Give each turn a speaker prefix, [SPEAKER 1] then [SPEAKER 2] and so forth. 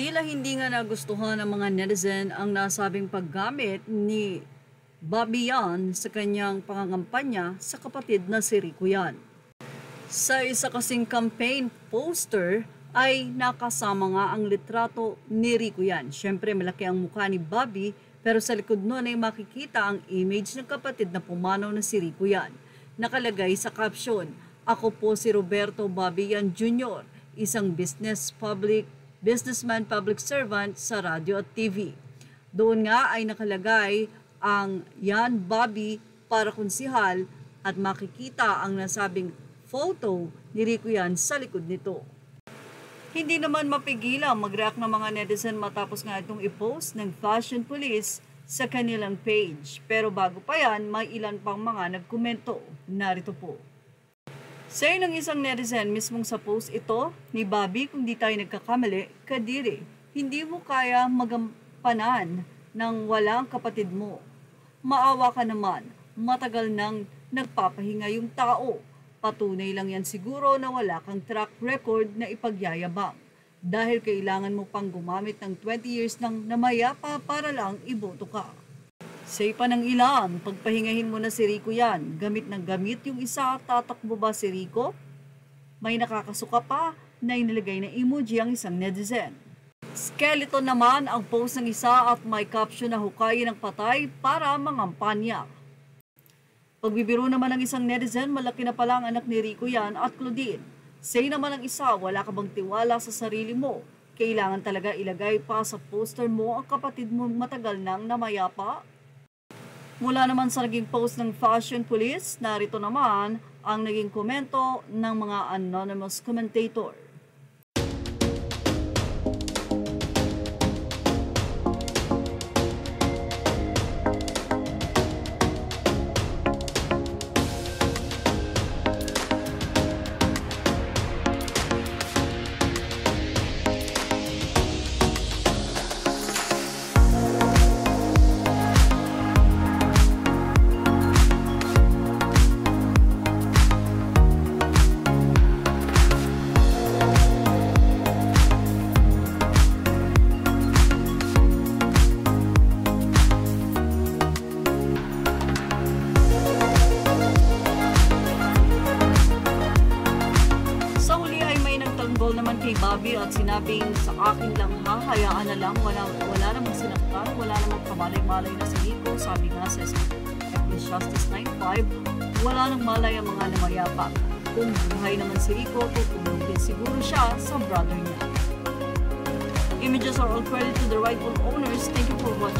[SPEAKER 1] Tila hindi nga nagustuhan ng mga netizen ang nasabing paggamit ni Bobby Yan sa kanyang pangangampanya sa kapatid na si Rico Yan. Sa isa kasing campaign poster ay nakasama nga ang litrato ni Rico Yan. Siyempre malaki ang mukha ni Bobby pero sa likod nun ay makikita ang image ng kapatid na pumanaw na si Rico Yan. Nakalagay sa caption, "Ako po si Roberto Bobby Yan Jr., isang businessman public servant sa radyo at TV." Doon nga ay nakalagay ang Yan Bobby para konsihal at makikita ang nasabing photo ni Rico Yan sa likod nito. Hindi naman mapigilang mag-react ng mga netizen matapos nga itong i-post ng Fashion Police sa kanilang page. Pero bago pa yan, may ilan pang mga nagkomento. Narito po. Say ng isang netizen mismong sa post ito ni Bobby, "Kung di tayo nagkakamali, kadiri, hindi mo kaya magampanan ng walang kapatid mo. Maawa ka naman, matagal nang nagpapahinga yung tao. Patunay lang yan siguro na wala kang track record na ipagyayabang. Dahil kailangan mo pang gumamit ng 20 years ng namayapa para lang iboto ka." Say pa ng ilan, "Pagpahingahin mo na si Rico Yan. Gamit ng gamit yung isa, tatakbo ba si Rico?" May nakakasuka pa na inilagay na emoji ang isang netizen. Skeleton naman ang post ng isa at may caption na "Hukayin ng patay para mangampanya." Pagbibiro naman ng isang netizen, "Malaki na pala ang anak ni Rico Yan at Claudine." Say naman ng isa, "Wala ka bang tiwala sa sarili mo? Kailangan talaga ilagay pa sa poster mo ang kapatid mo matagal nang namayapa?" Mula naman sa naging post ng Fashion Police, narito naman ang naging komento ng mga anonymous commentator. Naman kay Bobby at sinabing, "Sa akin lang hahayaan na lang, wala namang sinaktan, wala namang kamalay-malay na si Rico." Sabi nga sa Ecclesiastes 9:5, "Wala nang malay ang mga namayapa. Kung buhay naman si Rico, tutulong din siguro siya sa brother niya." Images are all credit to the rightful owners. Thank you for watching.